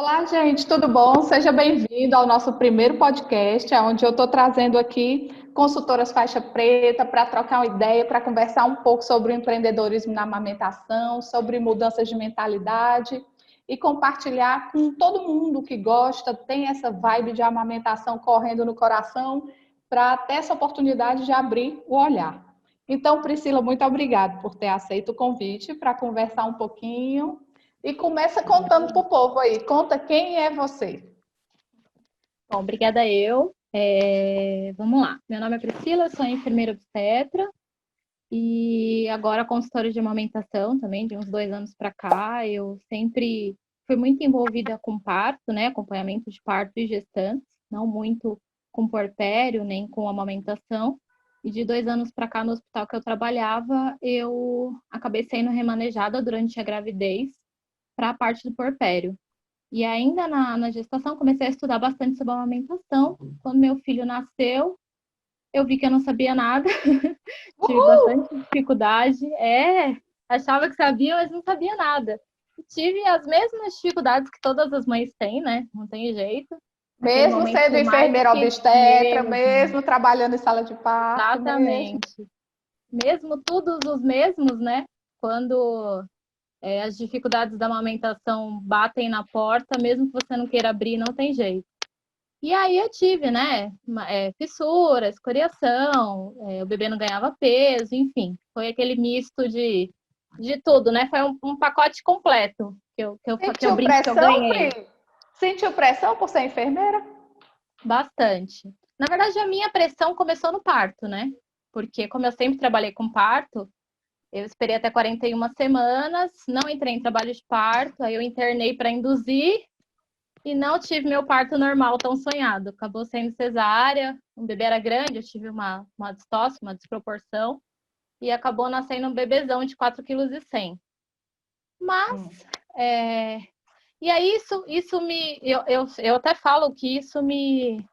Olá, gente, tudo bom? Seja bem-vindo ao nosso primeiro podcast, onde eu estou trazendo aqui consultoras faixa preta para trocar uma ideia, para conversar um pouco sobre o empreendedorismo na amamentação, sobre mudanças de mentalidade e compartilhar com todo mundo que gosta, tem essa vibe de amamentação correndo no coração, para ter essa oportunidade de abrir o olhar. Então, Priscila, muito obrigada por ter aceito o convite para conversar um pouquinho. E começa contando para o povo aí. Conta quem é você. Bom, obrigada eu. Vamos lá. Meu nome é Priscila, sou enfermeira obstetra e agora consultora de amamentação também, de uns 2 anos para cá. Eu sempre fui muito envolvida com parto, né? Acompanhamento de parto e gestantes, não muito com puerpério, nem com amamentação. E de 2 anos para cá, no hospital que eu trabalhava, eu acabei sendo remanejada durante a gravidez para a parte do puerpério. E ainda na gestação, comecei a estudar bastante sobre amamentação. Quando meu filho nasceu, eu vi que eu não sabia nada, tive Uhul! bastante dificuldade. Achava que sabia, mas não sabia nada. E tive as mesmas dificuldades que todas as mães têm, né? Não tem jeito. Naquele Mesmo momento sendo foi mais do enfermeira que obstetra, mesmo, mesmo trabalhando em sala de parto, mesmo. exatamente. Mesmo todos os mesmos, né? Quando as dificuldades da amamentação batem na porta, mesmo que você não queira abrir, não tem jeito. E aí eu tive, né, fissura, escoriação, o bebê não ganhava peso, enfim, foi aquele misto de tudo, né? Foi um pacote completo que eu Sentiu brinco que eu pressão, ganhei. Pri? Sentiu pressão por ser enfermeira? Bastante. Na verdade, a minha pressão começou no parto, né? Porque como eu sempre trabalhei com parto, eu esperei até 41 semanas, não entrei em trabalho de parto, aí eu internei para induzir e não tive meu parto normal tão sonhado. Acabou sendo cesárea, o bebê era grande, eu tive uma distócia, uma desproporção, e acabou nascendo um bebezão de 4,1 kg. Mas, é... e aí isso eu até falo que isso me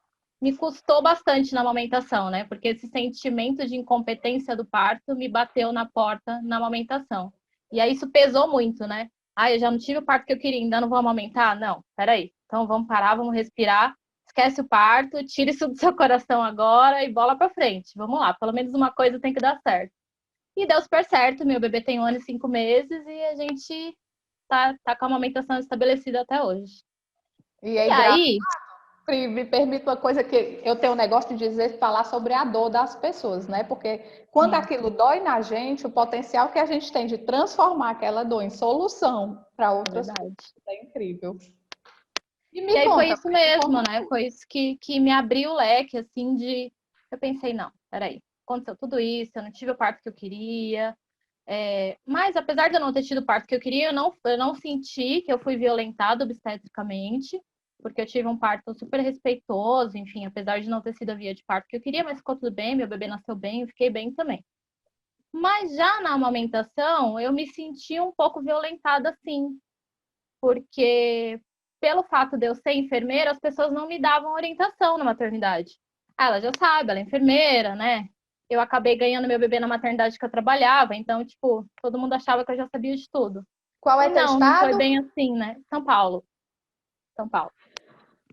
custou bastante na amamentação, né? Porque esse sentimento de incompetência do parto me bateu na porta na amamentação. E aí isso pesou muito, né? Ah, eu já não tive o parto que eu queria, ainda não vou amamentar? Não, peraí. Então vamos parar, vamos respirar, esquece o parto, tira isso do seu coração agora e bola pra frente. Vamos lá, pelo menos uma coisa tem que dar certo. E deu super certo, meu bebê tem 1 ano e 5 meses e a gente tá com a amamentação estabelecida até hoje. E é E engraçado, aí, Pri, me permite uma coisa que eu tenho um negócio de dizer, falar sobre a dor das pessoas, né? Porque quando sim, aquilo dói na gente, o potencial que a gente tem de transformar aquela dor em solução para é outras verdade. coisas é incrível. E E me aí foi conta, isso Pri, mesmo, como né? Foi isso que me abriu o leque, assim, de... Eu pensei, não, peraí, aconteceu tudo isso, eu não tive o parto que eu queria. Mas apesar de eu não ter tido o parto que eu queria, eu não senti que eu fui violentada obstetricamente, porque eu tive um parto super respeitoso, enfim, apesar de não ter sido a via de parto que eu queria, mas ficou tudo bem, meu bebê nasceu bem, eu fiquei bem também. Mas já na amamentação, eu me senti um pouco violentada, sim, porque pelo fato de eu ser enfermeira, as pessoas não me davam orientação na maternidade. Ah, ela já sabe, ela é enfermeira, né? Eu acabei ganhando meu bebê na maternidade que eu trabalhava, então, tipo, todo mundo achava que eu já sabia de tudo. qual é E teu não foi estado? bem assim, né? São Paulo, São Paulo.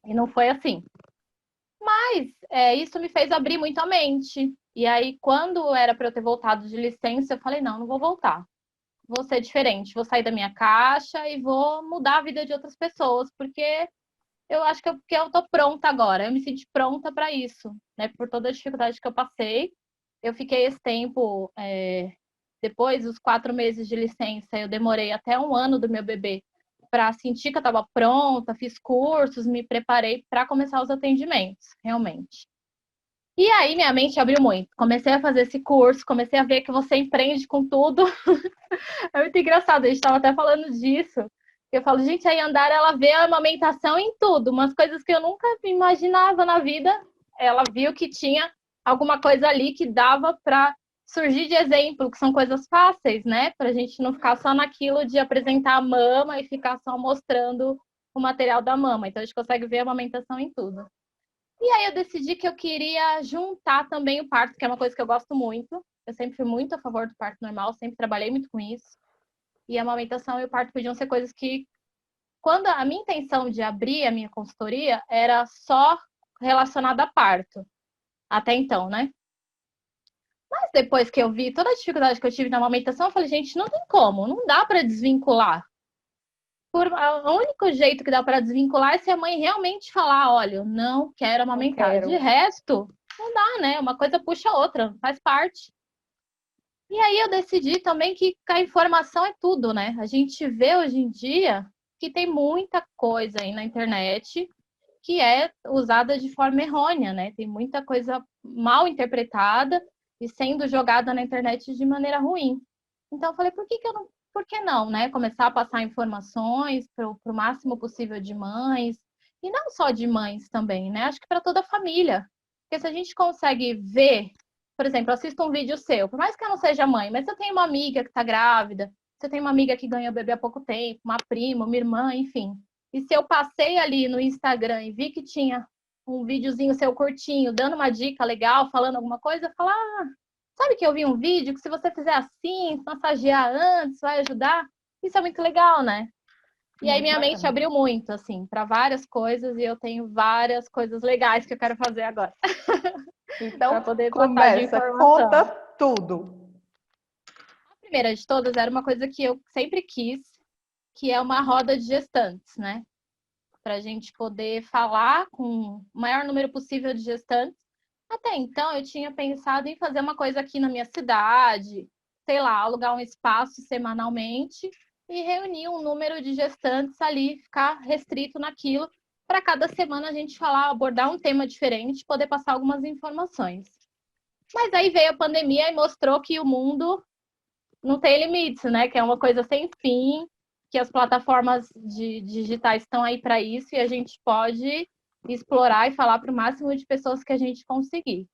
E não foi assim. Mas isso me fez abrir muito a mente. E aí, quando era para eu ter voltado de licença, eu falei, não, não vou voltar. Vou ser diferente, vou sair da minha caixa e vou mudar a vida de outras pessoas, porque eu acho que eu tô pronta agora. Eu me senti pronta para isso, né? Por toda a dificuldade que eu passei. Eu fiquei esse tempo, depois dos 4 meses de licença, eu demorei até 1 ano do meu bebê para sentir que eu estava pronta, fiz cursos, me preparei para começar os atendimentos, realmente. E aí minha mente abriu muito. Comecei a fazer esse curso, comecei a ver que você empreende com tudo. É muito engraçado, a gente estava até falando disso. Eu falo, gente, a Yandara, ela vê a amamentação em tudo, umas coisas que eu nunca imaginava na vida. Ela viu que tinha alguma coisa ali que dava para surgir de exemplo, que são coisas fáceis, né? Para a gente não ficar só naquilo de apresentar a mama e ficar só mostrando o material da mama. Então a gente consegue ver a amamentação em tudo. E aí eu decidi que eu queria juntar também o parto, que é uma coisa que eu gosto muito. Eu sempre fui muito a favor do parto normal, sempre trabalhei muito com isso. E a amamentação e o parto podiam ser coisas que quando a minha intenção de abrir a minha consultoria era só relacionada a parto, até então, né? Mas depois que eu vi toda a dificuldade que eu tive na amamentação, eu falei, gente, não tem como, não dá para desvincular. O único jeito que dá para desvincular é se a mãe realmente falar, olha, eu não quero Não amamentar. quero. De resto, não dá, né? Uma coisa puxa a outra, faz parte. E aí eu decidi também que a informação é tudo, né? A gente vê hoje em dia que tem muita coisa aí na internet que é usada de forma errônea, né? Tem muita coisa mal interpretada e sendo jogada na internet de maneira ruim. Então eu falei, por que não, né? Começar a passar informações para o máximo possível de mães, e não só de mães também, né? Acho que para toda a família. Porque se a gente consegue ver, por exemplo, eu assisto um vídeo seu, por mais que eu não seja mãe, mas eu tenho uma amiga que está grávida, você tem uma amiga que ganhou bebê há pouco tempo, uma prima, uma irmã, enfim. E se eu passei ali no Instagram e vi que tinha um videozinho seu curtinho, dando uma dica legal, falando alguma coisa, eu falo, sabe que eu vi um vídeo que se você fizer assim, massagear antes, vai ajudar? Isso é muito legal, né? E aí Muito minha mente bacana. abriu muito, assim, para várias coisas e eu tenho várias coisas legais que eu quero fazer agora. Então, para poder passar de começa, conta informação. tudo. A primeira de todas era uma coisa que eu sempre quis, que é uma roda de gestantes, né? Para a gente poder falar com o maior número possível de gestantes. Até então, eu tinha pensado em fazer uma coisa aqui na minha cidade, sei lá, alugar um espaço semanalmente e reunir um número de gestantes ali, ficar restrito naquilo, para cada semana a gente falar, abordar um tema diferente, poder passar algumas informações. Mas aí veio a pandemia e mostrou que o mundo não tem limites, né? Que é uma coisa sem fim, que as plataformas digitais estão aí para isso e a gente pode explorar e falar para o máximo de pessoas que a gente conseguir.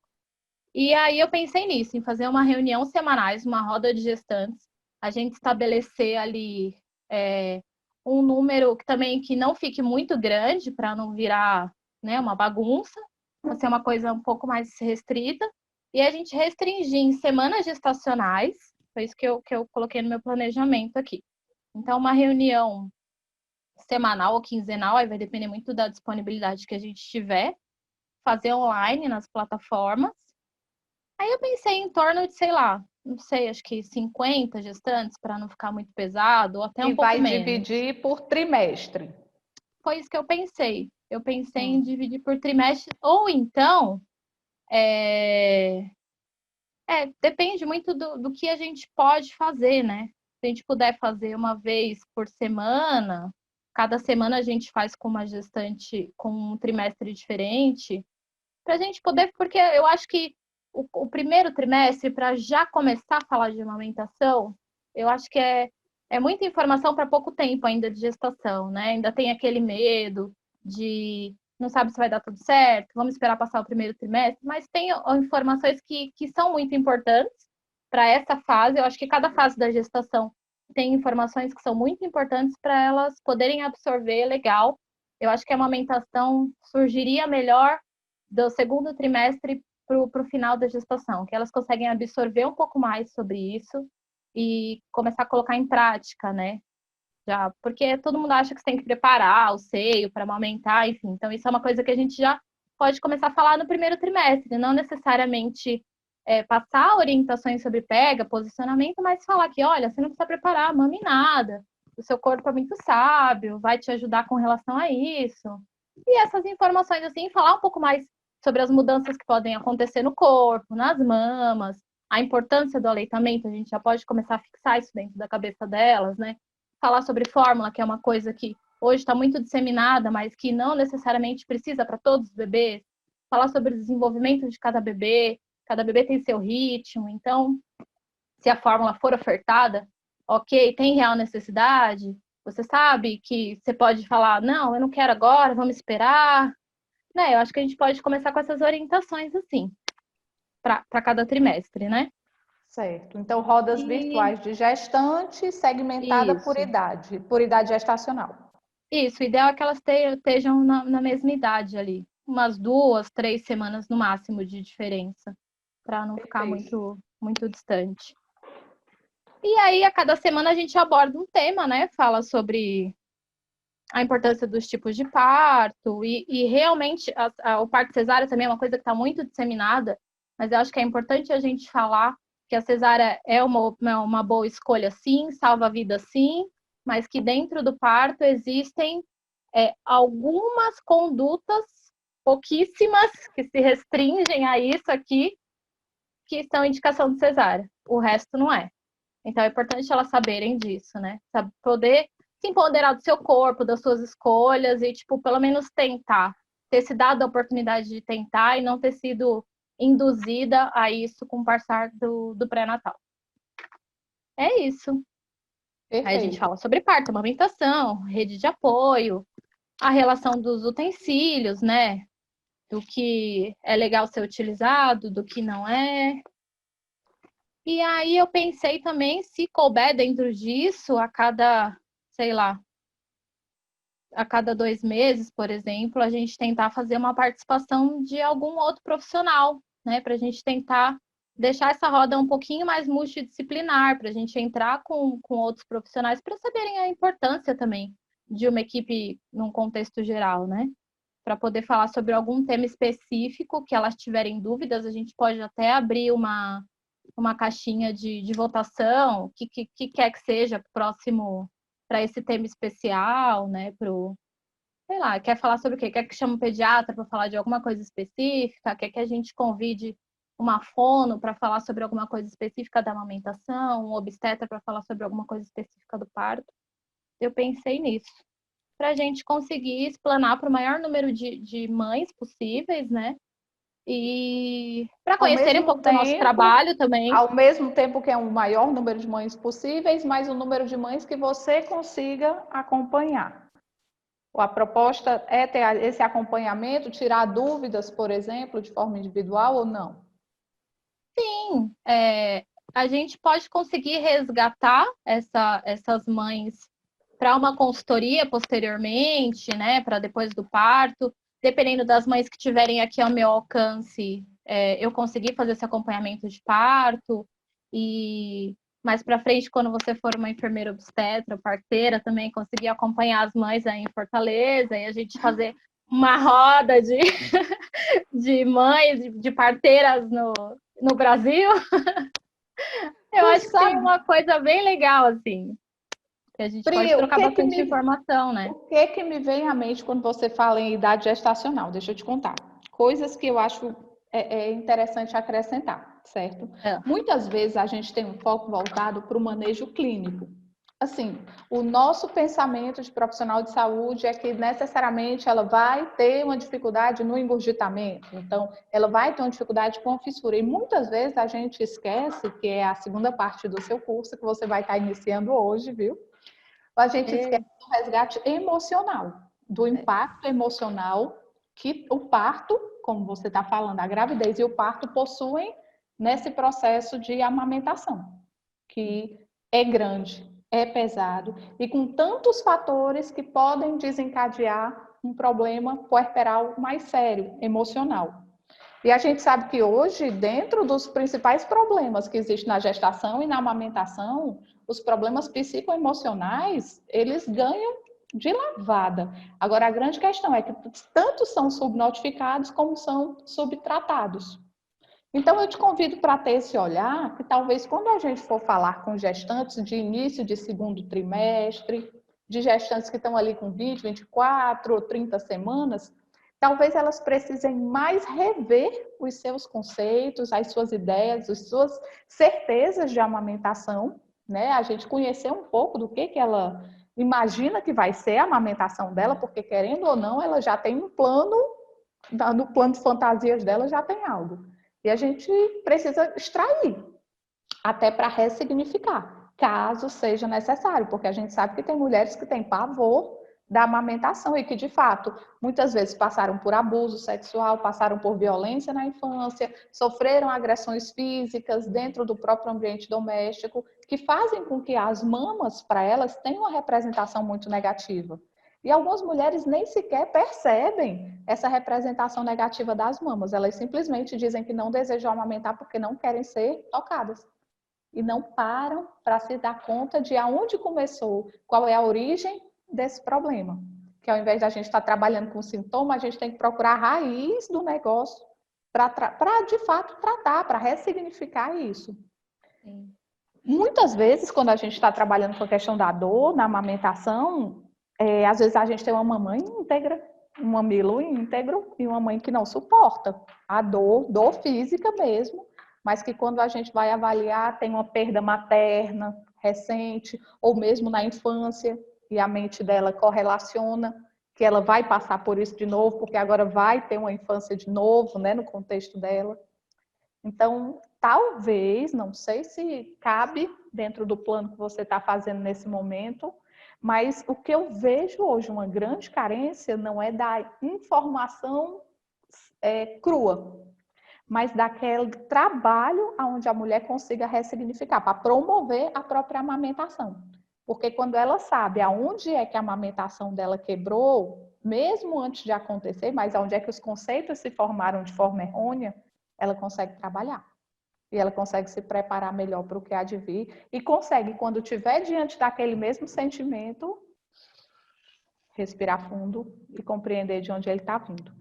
E aí eu pensei nisso, em fazer uma reunião semanais, uma roda de gestantes, a gente estabelecer ali um número que também que não fique muito grande para não virar, né, uma bagunça, para ser uma coisa um pouco mais restrita, e a gente restringir em semanas gestacionais, foi isso que eu coloquei no meu planejamento aqui. Então, uma reunião semanal ou quinzenal, aí vai depender muito da disponibilidade que a gente tiver, fazer online nas plataformas. Aí eu pensei em torno de, sei lá, não sei, acho que 50 gestantes para não ficar muito pesado, ou até E um pouco vai menos. dividir por trimestre. Foi isso que eu pensei. Eu pensei em Hum. dividir por trimestre, ou então, é, depende muito do que a gente pode fazer, né? Se a gente puder fazer uma vez por semana, cada semana a gente faz com uma gestante com um trimestre diferente, para a gente poder, porque eu acho que o primeiro trimestre, para já começar a falar de amamentação, eu acho que é muita informação para pouco tempo ainda de gestação, né? Ainda tem aquele medo de não sabe se vai dar tudo certo, vamos esperar passar o primeiro trimestre, mas tem informações que são muito importantes para essa fase. Eu acho que cada fase da gestação tem informações que são muito importantes para elas poderem absorver legal. Eu acho que a amamentação surgiria melhor do segundo trimestre para o final da gestação, que elas conseguem absorver um pouco mais sobre isso e começar a colocar em prática, né? Já, porque todo mundo acha que você tem que preparar o seio para amamentar, enfim. Então, isso é uma coisa que a gente já pode começar a falar no primeiro trimestre, não necessariamente passar orientações sobre pega, posicionamento, mas falar que, olha, você não precisa preparar mame nada, o seu corpo é muito sábio, vai te ajudar com relação a isso. E essas informações, assim, falar um pouco mais sobre as mudanças que podem acontecer no corpo, nas mamas, a importância do aleitamento, a gente já pode começar a fixar isso dentro da cabeça delas, né? Falar sobre fórmula, que é uma coisa que hoje está muito disseminada, mas que não necessariamente precisa para todos os bebês. Falar sobre o desenvolvimento de cada bebê tem seu ritmo, então, se a fórmula for ofertada, ok, tem real necessidade, você sabe que você pode falar, não, eu não quero agora, vamos esperar, né? Eu acho que a gente pode começar com essas orientações assim, para cada trimestre, né? Certo. Então, rodas E virtuais de gestante, segmentada isso. por idade gestacional. Isso, o ideal é que elas estejam na mesma idade ali. Umas 2, 3 semanas no máximo de diferença, para não ficar Perfeito. muito, muito distante. E aí, a cada semana a gente aborda um tema, né? Fala sobre a importância dos tipos de parto, e realmente o parto cesárea também é uma coisa que está muito disseminada, mas eu acho que é importante a gente falar que a cesárea é uma boa escolha, sim, salva a vida, sim, mas que dentro do parto existem algumas condutas, pouquíssimas, que se restringem a isso aqui, que são indicação de cesárea. O resto não é. Então é importante elas saberem disso, né? Poder se empoderar do seu corpo, das suas escolhas e, tipo, pelo menos tentar. Ter se dado a oportunidade de tentar e não ter sido induzida a isso com o passar do pré-natal. É isso. Perfeito. Aí a gente fala sobre parto, amamentação, rede de apoio, a relação dos utensílios, né? Do que é legal ser utilizado, do que não é. E aí eu pensei também, se couber dentro disso, a cada, sei lá, a cada 2 meses, por exemplo, a gente tentar fazer uma participação de algum outro profissional, né? Para a gente tentar deixar essa roda um pouquinho mais multidisciplinar, para a gente entrar com outros profissionais para saberem a importância também de uma equipe num contexto geral, né? Para poder falar sobre algum tema específico que elas tiverem dúvidas, a gente pode até abrir uma caixinha de votação, o que quer que seja próximo para esse tema especial, né? Sei lá, quer falar sobre o quê? Quer que chame um pediatra para falar de alguma coisa específica? Quer que a gente convide uma fono para falar sobre alguma coisa específica da amamentação, um obstetra para falar sobre alguma coisa específica do parto? Eu pensei nisso, para a gente conseguir explanar para o maior número de mães possíveis, né? E para Ao conhecerem um mesmo pouco do nosso tempo, trabalho também. ao mesmo tempo que é um maior número de mães possíveis, mas o número de mães que você consiga acompanhar. A proposta é ter esse acompanhamento, tirar dúvidas, por exemplo, de forma individual ou não? Sim, a gente pode conseguir resgatar essas mães para uma consultoria posteriormente, né, para depois do parto, dependendo das mães que tiverem aqui ao meu alcance, eu conseguir fazer esse acompanhamento de parto e mais para frente, quando você for uma enfermeira obstetra, parteira, também conseguir acompanhar as mães aí em Fortaleza e a gente fazer uma roda de mães, de parteiras no Brasil. Eu Tu acho que seria sabe, uma coisa bem legal, assim, que a gente pode Pri, trocar bastante informação, né? o que que me vem à mente quando você fala em idade gestacional? Deixa eu te contar. Coisas que eu acho interessante acrescentar, certo? É. Muitas vezes a gente tem um foco voltado para o manejo clínico. Assim, o nosso pensamento de profissional de saúde é que necessariamente ela vai ter uma dificuldade no engurgitamento, então ela vai ter uma dificuldade com a fissura. E muitas vezes a gente esquece, que é a segunda parte do seu curso, que você vai estar iniciando hoje, viu? A gente esquece do resgate emocional, do impacto emocional que o parto, como você está falando, a gravidez e o parto possuem nesse processo de amamentação, que é grande, é pesado e com tantos fatores que podem desencadear um problema puerperal mais sério, emocional. E a gente sabe que hoje, dentro dos principais problemas que existem na gestação e na amamentação, os problemas psicoemocionais, eles ganham de lavada. Agora, a grande questão é que tanto são subnotificados como são subtratados. Então, eu te convido para ter esse olhar, que talvez quando a gente for falar com gestantes de início de segundo trimestre, de gestantes que estão ali com 20, 24 ou 30 semanas, talvez elas precisem mais rever os seus conceitos, as suas ideias, as suas certezas de amamentação, né? A gente conhecer um pouco do que ela imagina que vai ser a amamentação dela, porque querendo ou não, ela já tem um plano, no plano de fantasias dela já tem algo. E a gente precisa extrair, até para ressignificar, caso seja necessário, porque a gente sabe que tem mulheres que têm pavor da amamentação e que, de fato, muitas vezes passaram por abuso sexual, passaram por violência na infância, sofreram agressões físicas dentro do próprio ambiente doméstico, que fazem com que as mamas, para elas, tenham uma representação muito negativa. E algumas mulheres nem sequer percebem essa representação negativa das mamas. Elas simplesmente dizem que não desejam amamentar porque não querem ser tocadas. E não param para se dar conta de aonde começou, qual é a origem desse problema. que ao invés da gente estar trabalhando com sintoma, a gente tem que procurar a raiz do negócio para de fato tratar, para ressignificar isso. Sim. Muitas vezes, quando a gente está trabalhando com a questão da dor na amamentação, às vezes a gente tem uma mamãe íntegra, um mamilo íntegro e uma mãe que não suporta a dor física mesmo, mas que quando a gente vai avaliar tem uma perda materna recente, ou mesmo na infância, e a mente dela correlaciona que ela vai passar por isso de novo, porque agora vai ter uma infância de novo, né, no contexto dela. Então, talvez, não sei se cabe dentro do plano que você está fazendo nesse momento, mas o que eu vejo hoje, uma grande carência, não é da informação crua, mas daquele trabalho onde a mulher consiga ressignificar, para promover a própria amamentação. Porque quando ela sabe aonde é que a amamentação dela quebrou, mesmo antes de acontecer, mas aonde é que os conceitos se formaram de forma errônea, ela consegue trabalhar. E ela consegue se preparar melhor para o que há de vir. E consegue, quando estiver diante daquele mesmo sentimento, respirar fundo e compreender de onde ele está vindo.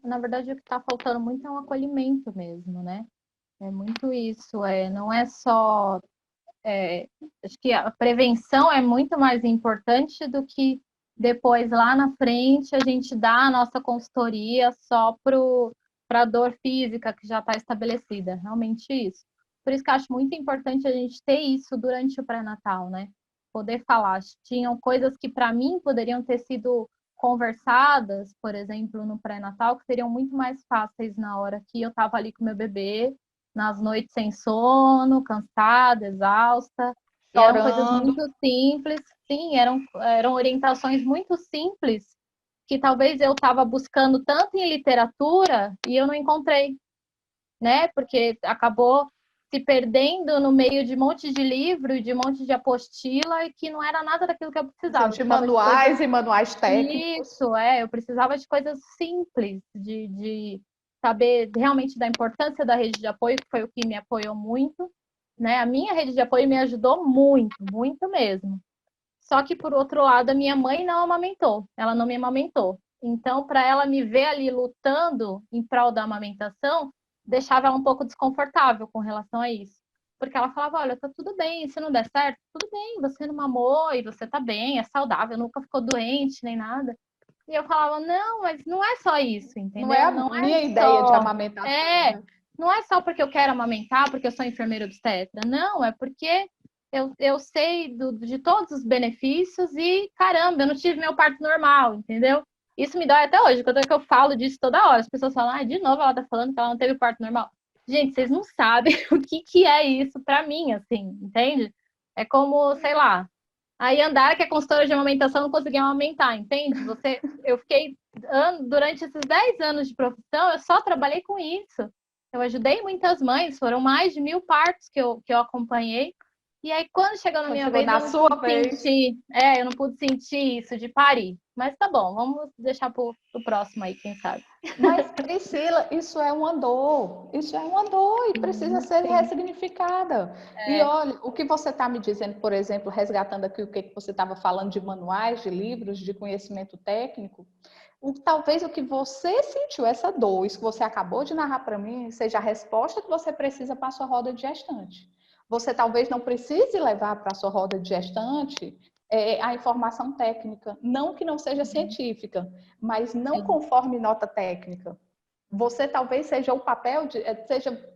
Na verdade, o que está faltando muito é um acolhimento mesmo, né? É muito isso. Não é só... acho que a prevenção é muito mais importante do que depois, lá na frente, a gente dá a nossa consultoria só para a dor física que já está estabelecida. Realmente isso. Por isso que eu acho muito importante a gente ter isso durante o pré-natal, né? Poder falar. Tinham coisas que, para mim, poderiam ter sido conversadas, por exemplo, no pré-natal, que seriam muito mais fáceis na hora que eu estava ali com meu bebê, nas noites sem sono, cansada, exausta. E eram coisas muito simples, sim, eram orientações muito simples que talvez eu estava buscando tanto em literatura e eu não encontrei, né? Porque acabou se perdendo no meio de um monte de livro, de um monte de apostila e que não era nada daquilo que eu precisava. De manuais e manuais técnicos. Isso, eu precisava de coisas simples, de saber realmente da importância da rede de apoio, que foi o que me apoiou muito, né? A minha rede de apoio me ajudou muito, muito mesmo. Só que, por outro lado, a minha mãe não amamentou, ela não me amamentou. Então, para ela me ver ali lutando em prol da amamentação, deixava ela um pouco desconfortável com relação a isso. Porque ela falava, olha, tá tudo bem, se não der certo, tudo bem, você não mamou e você tá bem, é saudável, nunca ficou doente nem nada. E eu falava, não, mas não é só isso, entendeu? Não é a minha ideia de amamentação. Né? Não é só porque eu quero amamentar, porque eu sou enfermeira obstetra. Não, é porque eu sei de todos os benefícios e, caramba, eu não tive meu parto normal, entendeu? Isso me dói até hoje, quando eu falo disso toda hora. As pessoas falam, de novo ela tá falando que ela não teve parto normal. Gente, vocês não sabem o que é isso pra mim, assim, entende? É como, sei lá, a Yandara, que é consultora de amamentação, não conseguia amamentar, entende? Eu fiquei, durante esses 10 anos de profissão, eu só trabalhei com isso. Eu ajudei muitas mães, foram mais de 1.000 partos que eu acompanhei. E aí, quando chegou na minha vez, eu não pude sentir isso de parir. Mas tá bom, vamos deixar pro próximo aí, quem sabe. Mas, Priscila, isso é uma dor e precisa ser ressignificada. E olha, o que você está me dizendo, por exemplo, resgatando aqui o que você estava falando de manuais, de livros, de conhecimento técnico, talvez o que você sentiu, essa dor, isso que você acabou de narrar para mim, seja a resposta que você precisa para a sua roda de gestante. Você talvez não precise levar para a sua roda de gestante a informação técnica, não que não seja científica, mas não conforme nota técnica. Você talvez seja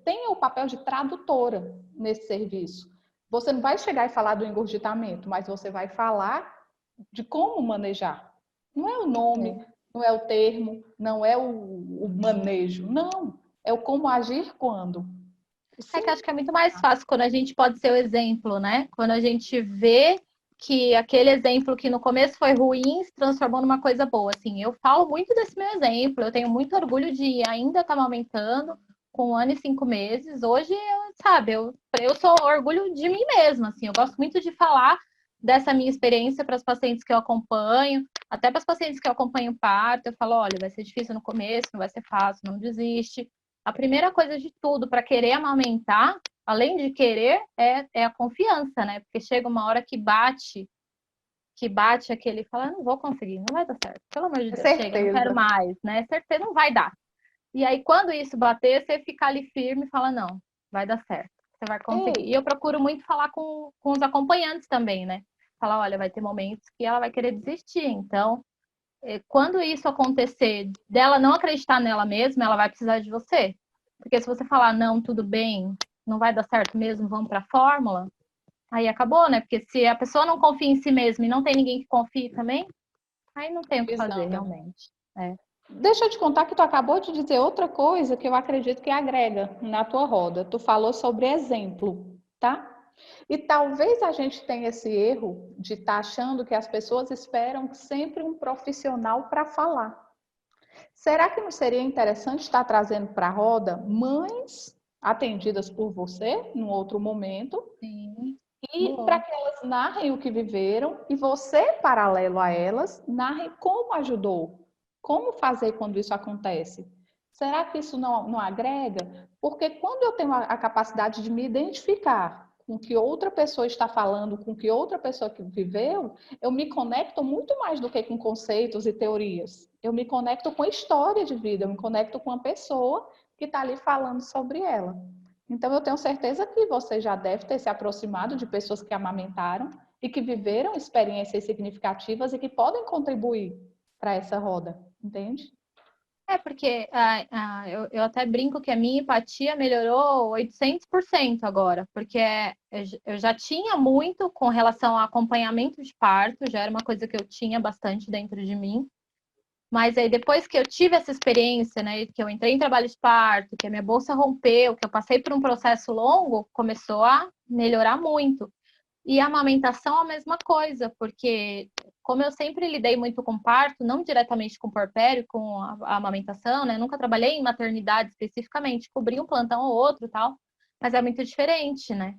tenha o papel de tradutora nesse serviço. Você não vai chegar e falar do engurgitamento, mas você vai falar de como manejar. Não é o nome, não é o termo, não é o manejo, não. É o como agir quando. Que acho que é muito mais fácil quando a gente pode ser o exemplo, né? Quando a gente vê que aquele exemplo que no começo foi ruim se transformou numa coisa boa. Assim, eu falo muito desse meu exemplo, eu tenho muito orgulho de ainda estar amamentando com 1 ano e 5 meses. Hoje, eu sou orgulho de mim mesma, assim, eu gosto muito de falar dessa minha experiência para as pacientes que eu acompanho, até para as pacientes que eu acompanho o parto, eu falo, olha, vai ser difícil no começo, não vai ser fácil, não desiste. A primeira coisa de tudo para querer amamentar, além de querer, é a confiança, né? Porque chega uma hora que bate que bate aquele e fala, não vou conseguir, não vai dar certo. Pelo amor de Deus, Certeza. chega, não quero mais, né? Certeza, não vai dar. E aí, quando isso bater, você fica ali firme e fala, não, vai dar certo, você vai conseguir. Ei. E eu procuro muito falar com os acompanhantes também, né? Falar, olha, vai ter momentos que ela vai querer desistir. Então, quando isso acontecer, dela não acreditar nela mesma, ela vai precisar de você. Porque se você falar, não, tudo bem, não vai dar certo mesmo, vamos para a fórmula, aí acabou, né? Porque se a pessoa não confia em si mesma e não tem ninguém que confie também, aí não tem o que fazer, Desanda. realmente. É. Deixa eu te contar que tu acabou de dizer outra coisa que eu acredito que agrega na tua roda. Tu falou sobre exemplo, tá? E talvez a gente tenha esse erro de estar achando que as pessoas esperam sempre um profissional para falar. Será que não seria interessante estar trazendo para a roda mães atendidas por você num outro momento Sim. e para Boa. que elas narrem o que viveram e você, paralelo a elas, narre como ajudou, como fazer quando isso acontece. Será que isso não agrega? Porque quando eu tenho a capacidade de me identificar com o que outra pessoa está falando, com o que outra pessoa que viveu, eu me conecto muito mais do que com conceitos e teorias. Eu me conecto com a história de vida, eu me conecto com a pessoa que está ali falando sobre ela. Então, eu tenho certeza que você já deve ter se aproximado de pessoas que amamentaram e que viveram experiências significativas e que podem contribuir para essa roda, entende? É porque eu até brinco que a minha empatia melhorou 800% agora, porque eu já tinha muito com relação ao acompanhamento de parto, já era uma coisa que eu tinha bastante dentro de mim. Mas aí depois que eu tive essa experiência, né, que eu entrei em trabalho de parto, que a minha bolsa rompeu, que eu passei por um processo longo, começou a melhorar muito. E a amamentação é a mesma coisa, porque como eu sempre lidei muito com parto, não diretamente com porpério, com a amamentação, né? Nunca trabalhei em maternidade especificamente, cobri um plantão ou outro, tal, mas é muito diferente, né?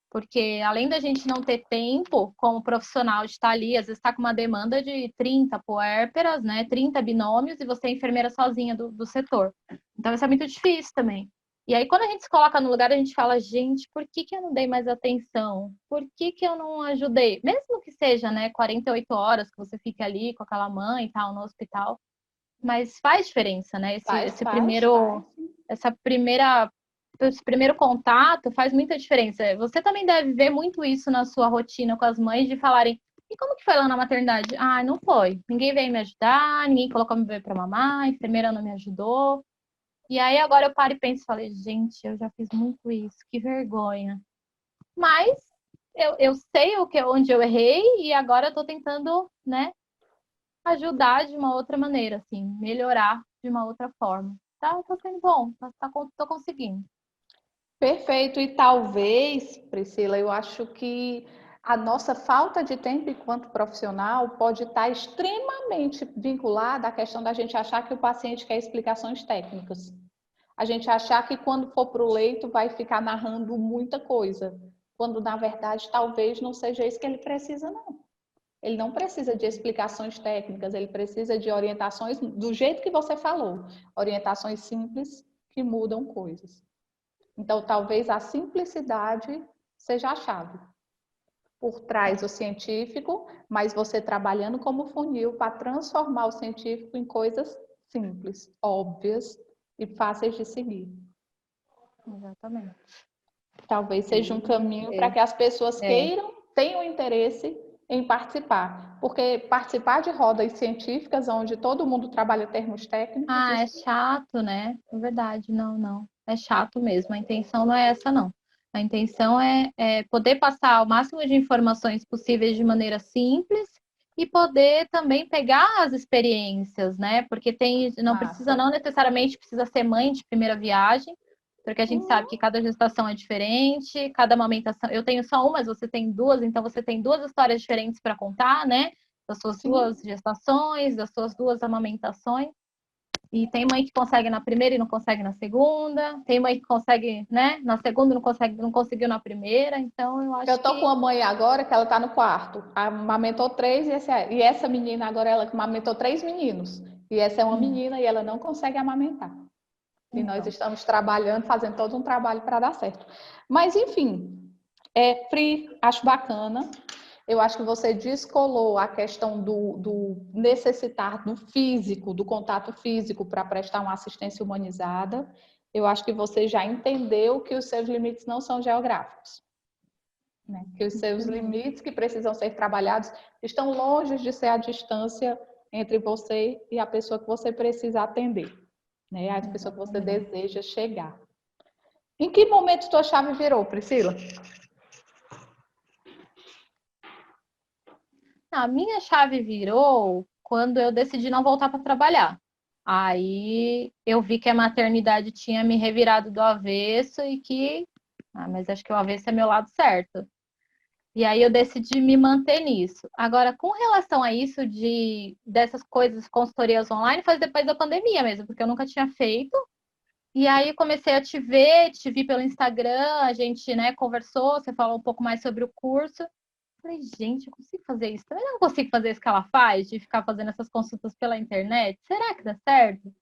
Porque além da gente não ter tempo como profissional de estar ali, às vezes está com uma demanda de 30 puérperas, né? 30 binômios e você é enfermeira sozinha do setor. Então isso é muito difícil também. E aí, quando a gente se coloca no lugar, a gente fala, gente, por que que eu não dei mais atenção? Por que que eu não ajudei? Mesmo que seja, né, 48 horas que você fique ali com aquela mãe e tal, no hospital. Mas faz diferença, né? Faz, faz. Essa primeira, esse primeiro contato faz muita diferença. Você também deve ver muito isso na sua rotina com as mães, de falarem, e como que foi lá na maternidade? Ah, não foi. Ninguém veio me ajudar, ninguém colocou meu bebê para mamar, a enfermeira não me ajudou. E aí agora eu paro e penso e falei, gente, eu já fiz muito isso, que vergonha. Mas eu sei onde eu errei e agora eu tô tentando, né, ajudar de uma outra maneira, assim, melhorar de uma outra forma. Tá sendo bom, tô conseguindo. Perfeito. E talvez, Priscila, eu acho que a nossa falta de tempo enquanto profissional pode estar extremamente vinculada à questão da gente achar que o paciente quer explicações técnicas. A gente achar que quando for para o leito vai ficar narrando muita coisa, quando na verdade talvez não seja isso que ele precisa, não. Ele não precisa de explicações técnicas, ele precisa de orientações do jeito que você falou, orientações simples que mudam coisas. Então, talvez a simplicidade seja a chave. Por trás o científico, mas você trabalhando como funil para transformar o científico em coisas simples, óbvias e fáceis de seguir. Exatamente. Talvez seja um caminho para que as pessoas É. queiram, tenham interesse em participar. Porque participar de rodas científicas, onde todo mundo trabalha termos técnicos, Ah, é isso chato, né? É verdade, não, não. É chato mesmo. A intenção não é essa, não. A intenção é poder passar o máximo de informações possíveis de maneira simples e poder também pegar as experiências, né? Porque massa. não necessariamente precisa ser mãe de primeira viagem, porque a gente sabe que cada gestação é diferente, cada amamentação. Eu tenho só uma, mas você tem duas, então você tem duas histórias diferentes para contar, né? Das suas Sim. duas gestações, das suas duas amamentações. E tem mãe que consegue na primeira e não consegue na segunda. Tem mãe que consegue, né, na segunda e não consegue, não conseguiu na primeira. Então, eu Eu acho tô com que a mãe agora que ela tá no quarto. Amamentou três e essa menina agora ela amamentou três meninos. E essa é uma menina e ela não consegue amamentar. E nós então, estamos trabalhando, fazendo todo um trabalho para dar certo. Mas enfim, Pri, acho bacana. Eu acho que você descolou a questão do necessitar do físico, do contato físico para prestar uma assistência humanizada. Eu acho que você já entendeu que os seus limites não são geográficos, né? Que os seus limites que precisam ser trabalhados estão longe de ser a distância entre você e a pessoa que você precisa atender, né? A pessoa que você deseja chegar. Em que momento tua chave virou, Priscila? A minha chave virou quando eu decidi não voltar para trabalhar. Aí eu vi que a maternidade tinha me revirado do avesso e que, mas acho que o avesso é meu lado certo. E aí eu decidi me manter nisso. Agora, com relação a isso dessas coisas, consultorias online, foi depois da pandemia mesmo, porque eu nunca tinha feito. E aí comecei a te vi pelo Instagram, a gente, né, conversou, você falou um pouco mais sobre o curso. Falei, gente, eu consigo fazer isso. Também não consigo fazer isso que ela faz, de ficar fazendo essas consultas pela internet. Será que dá certo?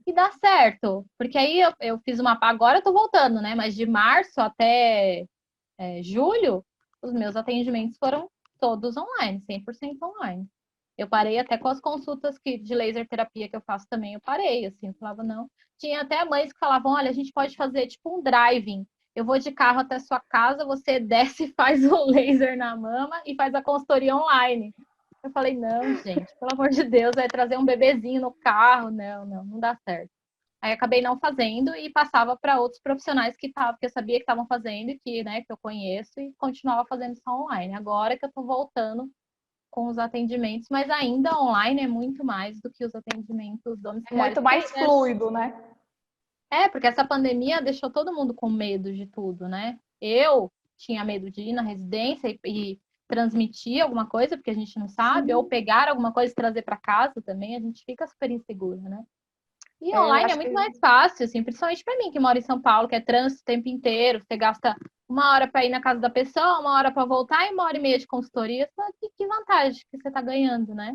E dá certo. Porque aí eu fiz uma. Agora eu tô voltando, né? Mas de março até julho, os meus atendimentos foram todos online, 100% online. Eu parei até com as consultas de laser terapia que eu faço também, eu parei, assim, eu falava, não. Tinha até mães que falavam, olha, a gente pode fazer tipo um driving. Eu vou de carro até a sua casa, você desce e faz o laser na mama e faz a consultoria online. Eu falei, não, gente, pelo amor de Deus, vai trazer um bebezinho no carro. Não dá certo. Aí acabei não fazendo e passava para outros profissionais que eu sabia que estavam fazendo e que, né, que eu conheço e continuava fazendo só online. Agora que eu estou voltando com os atendimentos, mas ainda online é muito mais do que os atendimentos domiciliares. Muito mais fluido, né? Porque essa pandemia deixou todo mundo com medo de tudo, né? Eu tinha medo de ir na residência e transmitir alguma coisa, porque a gente não sabe, ou pegar alguma coisa e trazer para casa também, a gente fica super insegura, né? E online é muito mais fácil, assim, principalmente para mim, que moro em São Paulo, que é trânsito o tempo inteiro, você gasta 1 hora para ir na casa da pessoa, 1 hora para voltar e 1 hora e meia de consultoria. Que vantagem que você está ganhando, né?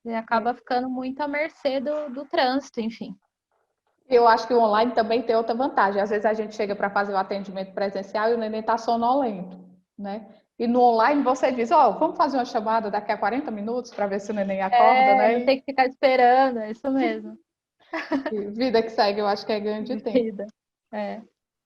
Você acaba ficando muito à mercê do trânsito, enfim. Eu acho que o online também tem outra vantagem. Às vezes a gente chega para fazer o atendimento presencial e o neném está sonolento, né? E no online você diz, vamos fazer uma chamada daqui a 40 minutos para ver se o neném acorda, né? Não tem que ficar esperando, é isso mesmo. E vida que segue, eu acho que é ganho de tempo. Vida.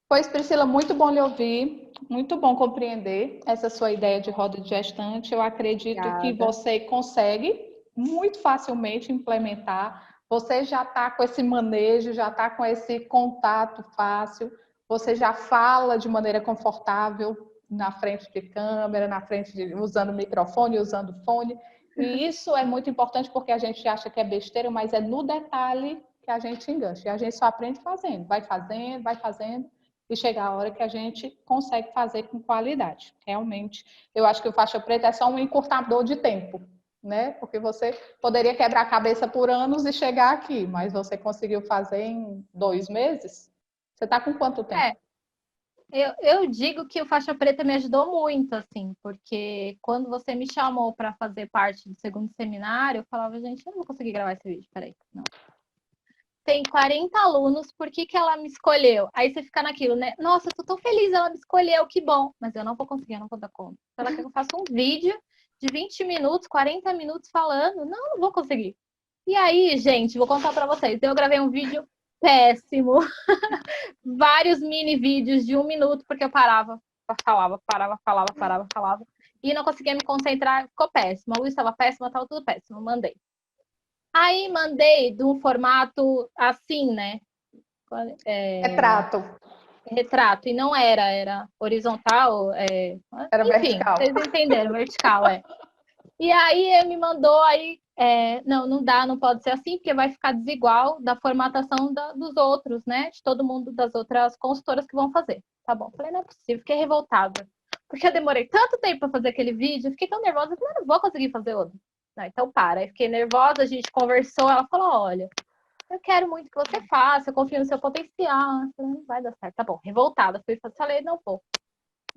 Pois, Priscila, muito bom lhe ouvir, muito bom compreender essa sua ideia de roda de gestante. Eu acredito que você consegue muito facilmente implementar. Você já está com esse manejo, já está com esse contato fácil, você já fala de maneira confortável na frente de câmera, usando microfone, usando fone. E isso é muito importante porque a gente acha que é besteira, mas é no detalhe que a gente engancha. E a gente só aprende fazendo, vai fazendo e chegar a hora que a gente consegue fazer com qualidade. Realmente, eu acho que o faixa preta é só um encurtador de tempo, né? Porque você poderia quebrar a cabeça por anos e chegar aqui, mas você conseguiu fazer em 2 meses? Você está com quanto tempo? Eu digo que o faixa preta me ajudou muito, assim, porque quando você me chamou para fazer parte do segundo seminário, eu falava, gente, eu não vou conseguir gravar esse vídeo, peraí, não. Tem 40 alunos, por que ela me escolheu? Aí você fica naquilo, né? Nossa, eu tô tão feliz, ela me escolheu, que bom. Mas eu não vou conseguir, eu não vou dar conta. Ela quer que eu faça um vídeo de 20 minutos, 40 minutos falando. Não vou conseguir. E aí, gente, vou contar para vocês. Eu gravei um vídeo péssimo. Vários mini vídeos de 1 minuto, porque eu falava. E não conseguia me concentrar, ficou péssimo. A luz estava péssima, estava tudo péssimo. Mandei. Aí mandei de um formato assim, né? Retrato. E não era horizontal. Era Enfim, vertical. vocês entenderam, vertical, E aí ele me mandou, não dá, não pode ser assim, porque vai ficar desigual da formatação dos outros, né? De todo mundo, das outras consultoras que vão fazer. Tá bom. Falei, não é possível, fiquei revoltada. Porque eu demorei tanto tempo para fazer aquele vídeo, fiquei tão nervosa que eu não vou conseguir fazer outro. Não, então para. Aí fiquei nervosa, a gente conversou, ela falou, olha, eu quero muito que você faça, eu confio no seu potencial. Eu falei, não vai dar certo. Tá bom, revoltada. Falei, não vou.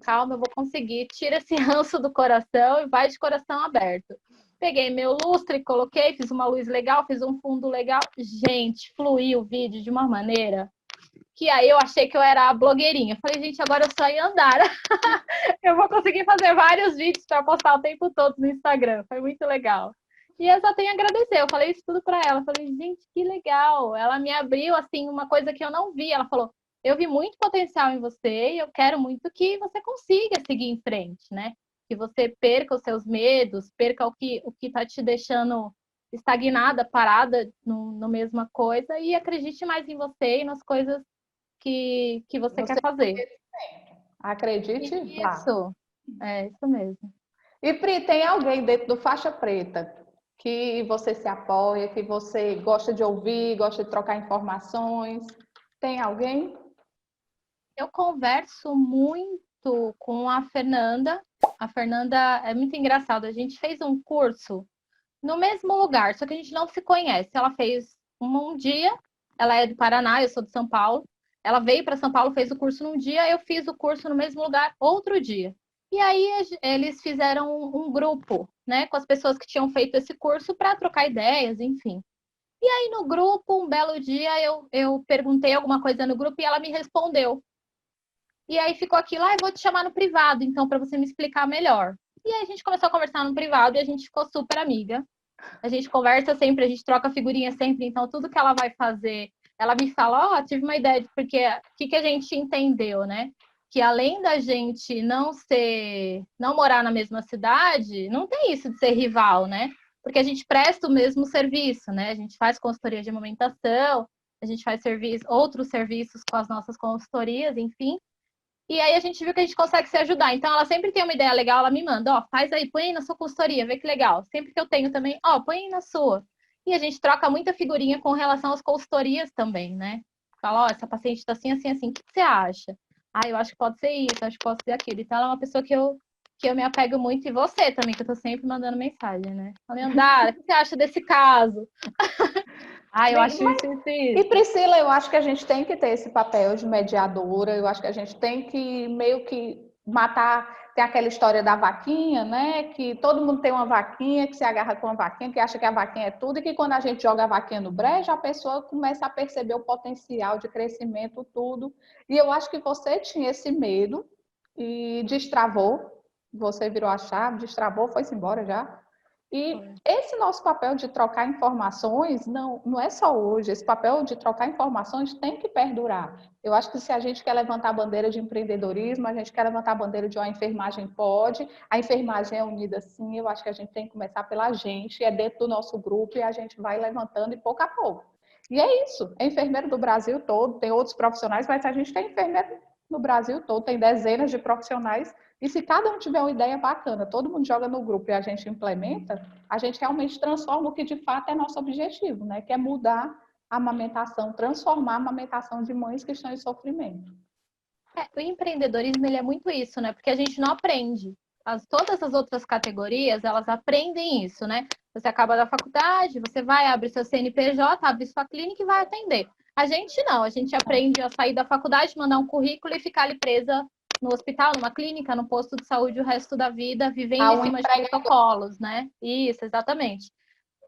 Calma, eu vou conseguir. Tira esse ranço do coração e vai de coração aberto. Peguei meu lustre, coloquei, fiz uma luz legal, fiz um fundo legal. Gente, fluiu o vídeo de uma maneira. que aí eu achei que eu era a blogueirinha. Falei, gente, agora eu sou a Yandara. Eu vou conseguir fazer vários vídeos para postar o tempo todo no Instagram. Foi muito legal. E eu só tenho a agradecer. Eu falei isso tudo para ela. Falei, gente, que legal. Ela me abriu, assim, uma coisa que eu não vi. Ela falou, eu vi muito potencial em você e eu quero muito que você consiga seguir em frente, né? Que você perca os seus medos, perca o que tá te deixando estagnada, parada no mesma coisa e acredite mais em você e nas coisas que você quer fazer. Acredite, vá. Isso, é isso mesmo. E Pri, tem alguém dentro do Faixa Preta que você se apoia, que você gosta de ouvir, gosta de trocar informações? Tem alguém? Eu converso muito com a Fernanda. A Fernanda é muito engraçada. A gente fez um curso no mesmo lugar, só que a gente não se conhece. Ela fez um dia, ela é do Paraná, eu sou de São Paulo. Ela veio para São Paulo, fez o curso num dia, eu fiz o curso no mesmo lugar outro dia. E aí eles fizeram um grupo, né, com as pessoas que tinham feito esse curso para trocar ideias, enfim. E aí no grupo, um belo dia, eu perguntei alguma coisa no grupo e ela me respondeu. E aí ficou aquilo, eu vou te chamar no privado, então, para você me explicar melhor. E aí a gente começou a conversar no privado e a gente ficou super amiga. A gente conversa sempre, a gente troca figurinha sempre, então tudo que ela vai fazer, ela me fala, tive uma ideia, porque o que a gente entendeu, né? Que além da gente não morar na mesma cidade, não tem isso de ser rival, né? Porque a gente presta o mesmo serviço, né? A gente faz consultoria de amamentação, a gente faz outros serviços com as nossas consultorias, enfim. E aí a gente viu que a gente consegue se ajudar. Então ela sempre tem uma ideia legal, ela me manda, faz aí, põe aí na sua consultoria, vê que legal. Sempre que eu tenho também, põe aí na sua. E a gente troca muita figurinha com relação às consultorias também, né? Fala, essa paciente tá assim, assim, assim, o que você acha? Eu acho que pode ser isso, acho que pode ser aquilo. Então ela é uma pessoa que eu me apego muito, e você também, que eu tô sempre mandando mensagem, né? Leandara, o que você acha desse caso? Eu acho isso, isso, E isso. Priscila, eu acho que a gente tem que ter esse papel de mediadora, eu acho que a gente tem que meio que matar, tem aquela história da vaquinha, né? Que todo mundo tem uma vaquinha, que se agarra com a vaquinha, que acha que a vaquinha é tudo, e que quando a gente joga a vaquinha no brejo, a pessoa começa a perceber o potencial de crescimento, tudo. E eu acho que você tinha esse medo e destravou, você virou a chave, destravou, foi-se embora já. E esse nosso papel de trocar informações não é só hoje, esse papel de trocar informações tem que perdurar. Eu acho que se a gente quer levantar a bandeira de empreendedorismo, a gente quer levantar a bandeira de a enfermagem pode, a enfermagem é unida sim, eu acho que a gente tem que começar pela gente, é dentro do nosso grupo e a gente vai levantando e pouco a pouco. E é isso, é enfermeiro do Brasil todo, tem outros profissionais, mas a gente tem enfermeiro no Brasil todo, tem dezenas de profissionais. E se cada um tiver uma ideia bacana, todo mundo joga no grupo e a gente implementa, a gente realmente transforma o que de fato é nosso objetivo, né? Que é mudar a amamentação, transformar a amamentação de mães que estão em sofrimento. O empreendedorismo, ele é muito isso, né? Porque a gente não aprende. Todas as outras categorias, elas aprendem isso, né? Você acaba da faculdade, você vai, abre seu CNPJ, abre sua clínica e vai atender. A gente não, a gente aprende a sair da faculdade, mandar um currículo e ficar ali presa no hospital, numa clínica, no posto de saúde o resto da vida, vivendo em cima de protocolos, né? Isso, exatamente.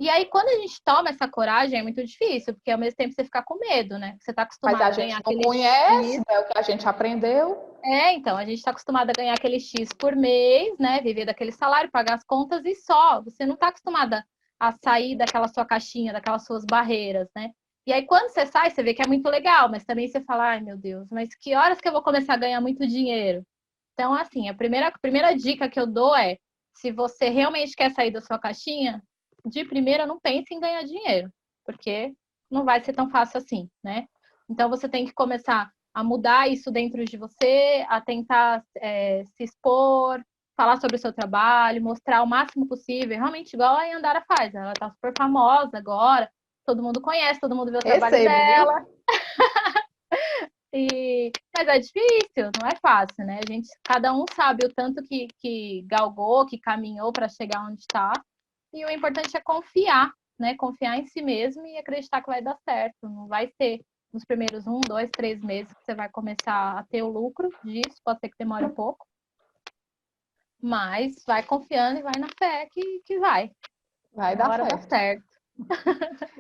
E aí, quando a gente toma essa coragem, é muito difícil, porque ao mesmo tempo você fica com medo, né? Você está Mas a acostumado a gente ganhar não aquele conhece, X. né, o que a gente aprendeu. Então, a gente está acostumado a ganhar aquele X por mês, né? Viver daquele salário, pagar as contas e só. Você não está acostumada a sair daquela sua caixinha, daquelas suas barreiras, né? E aí, quando você sai, você vê que é muito legal, mas também você fala, ai meu Deus, mas que horas que eu vou começar a ganhar muito dinheiro? Então, assim, a primeira dica que eu dou é: se você realmente quer sair da sua caixinha, de primeira não pense em ganhar dinheiro, porque não vai ser tão fácil assim, né? Então, você tem que começar a mudar isso dentro de você, a tentar se expor, falar sobre o seu trabalho, mostrar o máximo possível, realmente igual a Yandara faz. Ela tá super famosa agora, todo mundo conhece, todo mundo vê o trabalho Recebo, viu? dela. Mas é difícil, não é fácil, né? Cada um sabe o tanto que galgou, que caminhou para chegar onde está. E o importante é confiar, né? Confiar em si mesmo e acreditar que vai dar certo. Não vai ser nos primeiros 1, 2, 3 meses que você vai começar a ter o lucro disso. Pode ser que demore um pouco. Mas vai confiando e vai na fé que vai. Vai Uma dar hora dá certo. certo.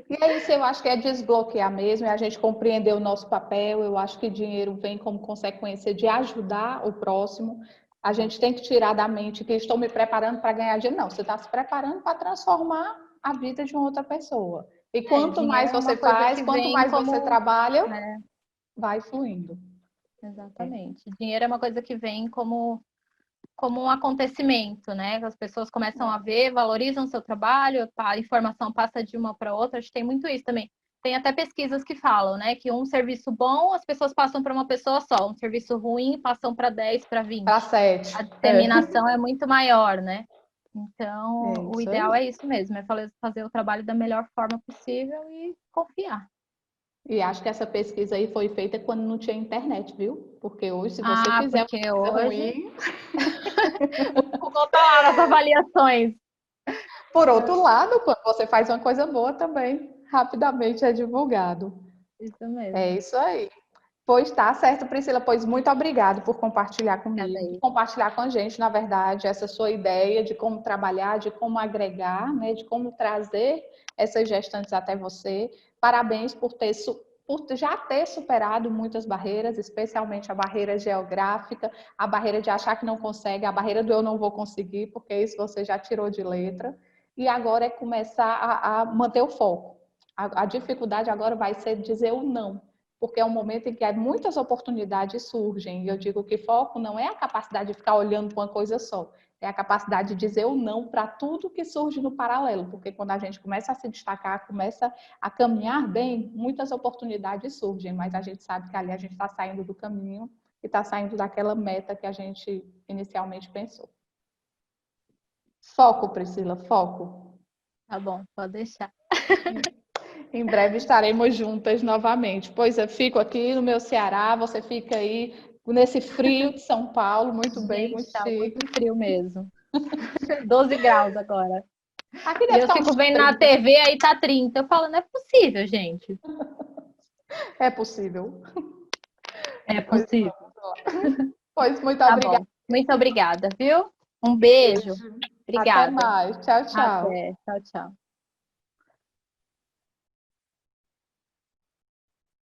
E é isso, eu acho que é desbloquear mesmo, é a gente compreender o nosso papel. Eu acho que dinheiro vem como consequência de ajudar o próximo. A gente tem que tirar da mente que estou me preparando para ganhar dinheiro. Não, você está se preparando para transformar a vida de uma outra pessoa. E quanto Dinheiro mais é uma você coisa faz, que quanto vem mais você como. trabalha, Né, vai fluindo. exatamente. Dinheiro é uma coisa que vem como um acontecimento, né? As pessoas começam a ver, valorizam o seu trabalho, a informação passa de uma para outra. Acho que tem muito isso também. Tem até pesquisas que falam, né, que um serviço bom as pessoas passam para uma pessoa só, um serviço ruim passam para 10, para Para 20. sete. A disseminação é muito maior, né? É Então, o isso ideal aí. é isso mesmo, é fazer o trabalho da melhor forma possível e confiar. E acho que essa pesquisa aí foi feita quando não tinha internet, viu? Porque hoje, se você Ah, fizer porque uma coisa hoje ruim, o Google tá lá nas avaliações. por outro lado, quando você faz uma coisa boa também, rapidamente é divulgado. Isso É mesmo. isso aí. Pois tá certo, Priscila. Pois muito obrigado por compartilhar Cada comigo, por aí. compartilhar com a gente, na verdade, essa sua ideia de como trabalhar, de como agregar, né, de como trazer essas gestantes até você. Parabéns por já ter superado muitas barreiras, especialmente a barreira geográfica, a barreira de achar que não consegue, a barreira do eu não vou conseguir, porque isso você já tirou de letra. E agora é começar a manter o foco. A dificuldade agora vai ser dizer o não, porque é um momento em que muitas oportunidades surgem. E eu digo que foco não é a capacidade de ficar olhando para uma coisa só, é a capacidade de dizer o não para tudo que surge no paralelo, porque quando a gente começa a se destacar, começa a caminhar bem, muitas oportunidades surgem, mas a gente sabe que ali a gente está saindo do caminho e está saindo daquela meta que a gente inicialmente pensou. Foco, Priscila, foco. Tá bom, pode deixar. Em breve estaremos juntas novamente. Pois eu fico aqui no meu Ceará, você fica aí nesse frio de São Paulo, muito bem, Gente, muito tá muito chique. frio mesmo. 12 graus agora. Aqui E deve eu estar fico uns vendo na 30. TV, aí tá 30. Eu falo, não é possível, gente. É possível. É Pois possível. vamos lá. Pois muito Tá obrigada. bom. Muito obrigada, viu? Um beijo. Beijo. Até Obrigada. mais. Tchau, tchau. Até. Tchau, tchau.